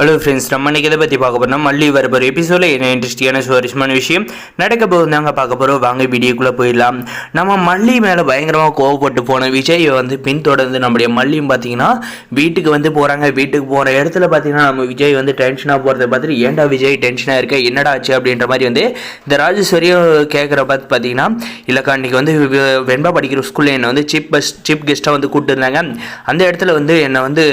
Hello friends, நம்ம இன்றைக்கி இதை பற்றி பார்க்க போகிறோம். மல்லி வரப்போகிற எபிசோடில் என்ன இன்ட்ரெஸ்டிங்கான சுவாரஸ்யமான விஷயம் நடக்க போகுது தாங்க பார்க்க போகிறோம். வாங்க வீடியோக்குள்ளே போயிடலாம். நம்ம மல்லி மேலே பயங்கரமாக கோவப்பட்டு போன விஜய் பின்தொடர்ந்து நம்முடைய மல்லியும் பார்த்தீங்கன்னா வீட்டுக்கு போகிறாங்க. வீட்டுக்கு போகிற இடத்துல பார்த்தீங்கன்னா நம்ம விஜய் டென்ஷனாக போகிறத பார்த்துட்டு, ஏன்டா விஜய் டென்ஷனாக இருக்க, என்னடா ஆச்சு அப்படின்ற மாதிரி இந்த ராஜேஸ்வரியும் கேட்குற பார்த்தீங்கன்னா, இல்லைக்கா இன்றைக்கி வெண்பா படிக்கிற ஸ்கூலில் என்னை சீப் கெஸ்ட்டாக கூப்பிட்டு இருந்தாங்க. அந்த இடத்துல என்னை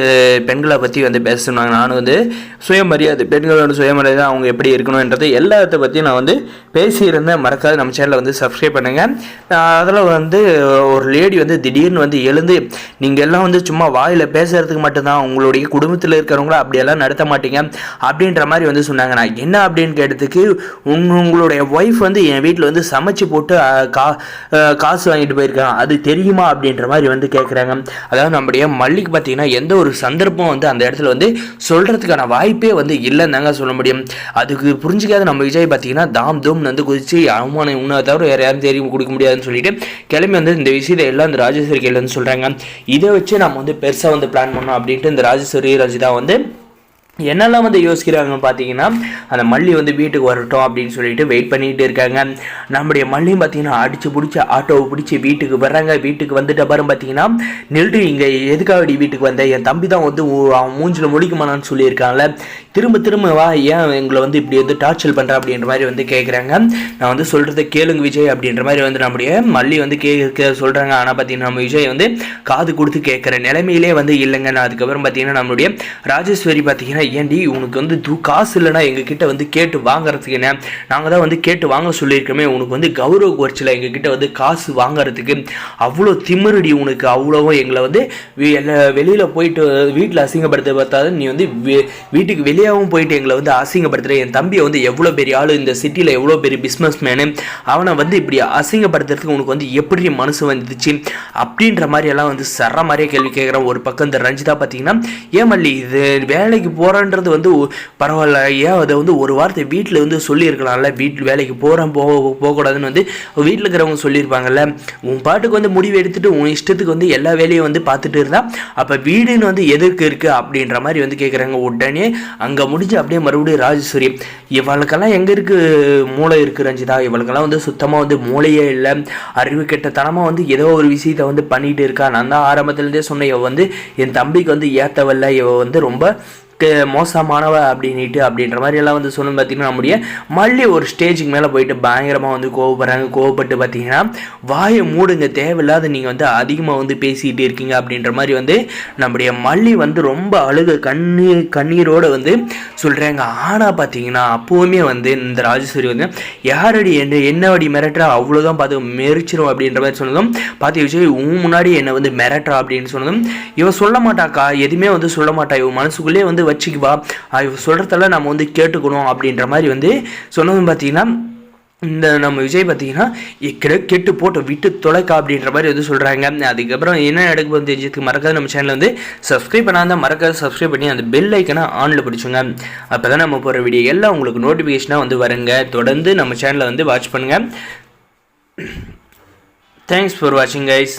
பெண்களை பற்றி பேசுனாங்க. நானும் சுயமரியாதை, பெண்களோட சுயமரியாதை அவங்க எப்படி இருக்கணும்ன்றது எல்லாத்த பற்றி நான் பேசியிருந்தேன். மறக்காது நம்ம சேனலை சப்ஸ்கிரைப் பண்ணுங்கள். அதில் ஒரு லேடி திடீர்னு எழுந்து, நீங்கள் எல்லாம் சும்மா வாயில் பேசுகிறதுக்கு மட்டும்தான், உங்களுடைய குடும்பத்தில் இருக்கிறவங்கள அப்படியெல்லாம் நடத்த மாட்டீங்க அப்படின்ற மாதிரி சொன்னாங்க. நான் என்ன அப்படின்னு கேட்டதுக்கு, உங்களுடைய ஒய்ஃப் என் வீட்டில் சமைச்சு போட்டு காசு வாங்கிட்டு போயிருக்காங்க, அது தெரியுமா அப்படின்ற மாதிரி கேட்குறாங்க. அதாவது நம்முடைய மல்லிக்கு பார்த்தீங்கன்னா எந்த ஒரு சந்தர்ப்பம் அந்த இடத்துல சொல்கிறதுக்கான வாய்ப்பே இல்லைன்னு தாங்க சொல்ல முடியும். அதுக்கு புரிஞ்சிக்காத நம்ம விஜய் பார்த்தீங்கன்னா தாம் தூம் குதிச்சு அவமானம் உன்னை தவிர வேறு யாரும் தெரியும் கொடுக்க முடியாதுன்னு சொல்லிட்டு கிளம்பி இந்த விஷயத்தை எல்லாம் இந்த ராஜேஸ்வரி கையில் சொல்கிறாங்க. இதை வச்சு நம்ம பெருசாக பிளான் பண்ணோம் அப்படின்ட்டு இந்த ராஜேஸ்வரி ரஜிதா என்னெல்லாம் யோசிக்கிறாங்கன்னு பார்த்தீங்கன்னா, அந்த மல்லி வீட்டுக்கு வரட்டும் அப்படின்னு சொல்லிட்டு வெயிட் பண்ணிகிட்டு இருக்காங்க. நம்முடைய மல்லியும் பார்த்தீங்கன்னா அடித்து பிடிச்சி ஆட்டோவை பிடிச்சி வீட்டுக்கு வர்றாங்க. வீட்டுக்கு வந்துட்ட பாரு பார்த்தீங்கன்னா, நில்ட்டு இங்கே எதுக்காக வீட்டுக்கு வந்தேன், என் தம்பி தான் அவன் மூஞ்சில் முடிக்குமானான்னு சொல்லியிருக்காங்களே, திரும்ப வா, ஏன் எங்களை இப்படி டார்ச்சர் பண்ணுற அப்படின்ற மாதிரி கேட்குறாங்க. நான் சொல்கிறத கேளுங்க விஜய் அப்படின்ற மாதிரி நம்முடைய மல்லி சொல்கிறாங்க. ஆனால் பார்த்தீங்கன்னா நம்ம விஜய் காது கொடுத்து கேட்குற நிலைமையிலே இல்லைங்க. நான் அதுக்கப்புறம் பார்த்தீங்கன்னா நம்மளுடைய ராஜேஸ்வரி பார்த்தீங்கன்னா, ஏன்டி உனக்கு காசு இல்லைனா எங்ககிட்ட கேட்டு வாங்குறதுக்கு என்ன, நாங்கள் தான் கேட்டு வாங்க சொல்லியிருக்கோமே, உனக்கு கௌரவ குறைச்சல எங்ககிட்ட காசு வாங்குறதுக்கு அவ்வளோ திமிருடி உனக்கு, அவ்வளோவும் எங்களை வெளியில் போயிட்டு வீட்டில் அசிங்கப்படுத்த பார்த்தாலும் நீ வீட்டுக்கு வெளியாகவும் போயிட்டு எங்களை அசிங்கப்படுத்துகிற. என் தம்பியை எவ்வளோ பெரிய ஆள், இந்த சிட்டியில் எவ்வளோ பெரிய பிஸ்னஸ் மேனு, அவனை இப்படி அசிங்கப்படுத்துறதுக்கு உனக்கு எப்படி மனசு வந்துச்சு அப்படின்ற மாதிரி எல்லாம் சர மாதிரியே கேள்வி கேட்குறான். ஒரு பக்கம் இந்த ரஞ்சிதா பார்த்தீங்கன்னா, ஏன் மல்லி இது வேலைக்கு போகிறன்றது பரவாயில்ல, ஏன் அதை ஒரு வார்த்தை வீட்டில் சொல்லியிருக்கலாம்ல, வீட்டில் வேலைக்கு போகக்கூடாதுன்னு வீட்டில் இருக்கிறவங்க சொல்லியிருப்பாங்கல்ல, உன் பாட்டுக்கு முடிவு எடுத்துட்டு உன் இஷ்டத்துக்கு எல்லா வேலையும் பார்த்துட்டு இருந்தா அப்போ வீடுன்னு எதற்கு இருக்குது அப்படின்ற மாதிரி கேட்குறாங்க. உடனே அங்கே முடிஞ்சு அப்படியே மறுபடியும் ராஜேஸ்வரி, இவளுக்கெல்லாம் எங்கே இருக்குது மூளை இருக்குது ரஞ்சிதா, இவளுக்கெல்லாம் சுத்தமாக மூளையே இல்லை, அறிவு கெட்டத்தனமாக ஏதோ ஒரு விஷயத்தை பண்ணிகிட்டு இருக்கா. நான் தான் ஆரம்பத்துலேருந்தே சொன்னேன், இவ என் தம்பிக்கு ஏற்றவல்ல, இவ ரொம்ப மோசமானவ அப்படின்ற மாதிரி எல்லாம் சொல்லணும். பார்த்தீங்கன்னா நம்முடைய மல்லி ஒரு ஸ்டேஜுக்கு மேலே போயிட்டு பயங்கரமாக கோவப்படுறாங்க. கோவப்பட்டு பார்த்தீங்கன்னா, வாயை மூடுங்க, தேவையில்லாத நீங்கள் அதிகமாக பேசிக்கிட்டு இருக்கீங்க அப்படின்ற மாதிரி நம்முடைய மல்லி ரொம்ப அழுக கண்ணீரோடு சொல்கிறாங்க. ஆனால் பார்த்தீங்கன்னா அப்போவுமே இந்த ராஜேஸ்வரி யாரடி என்னவடி மிரட்டுறா, அவ்வளோதான் பார்த்து மெரிச்சிரும் அப்படின்ற மாதிரி சொன்னதும், பார்த்து விஜய் முன்னாடி என்னை மிரட்டுறா அப்படின்னு சொன்னதும், இவன் சொல்ல மாட்டாக்கா, எதுவுமே சொல்ல மாட்டா, இவன் மனசுக்குள்ளே வச்சுக்குவா, இவ சொல்கிறதெல்லாம் நம்ம கேட்டுக்கணும் அப்படின்ற மாதிரி சொன்னதும் பார்த்தீங்கன்னா, இந்த நம்ம விஜய் பார்த்தீங்கன்னா கெட்டு போட்டு விட்டு தொலைக்கா அப்படின்ற மாதிரி சொல்கிறாங்க. அதுக்கப்புறம் என்ன நடக்க போகுது தெரிஞ்சதுக்கு மறக்காது நம்ம சேனலை சப்ஸ்கிரைப் பண்ணாதான் மறக்காது சப்ஸ்கிரைப் பண்ணி அந்த பெல் ஐக்கனை ஆனில் பிடிச்சுங்க. அப்போ தான் நம்ம போகிற வீடியோ எல்லாம் உங்களுக்கு நோட்டிஃபிகேஷனாக வருங்க. தொடர்ந்து நம்ம சேனலை வாட்ச் பண்ணுங்கள். தேங்க்ஸ் ஃபார் வாட்சிங் கைஸ்.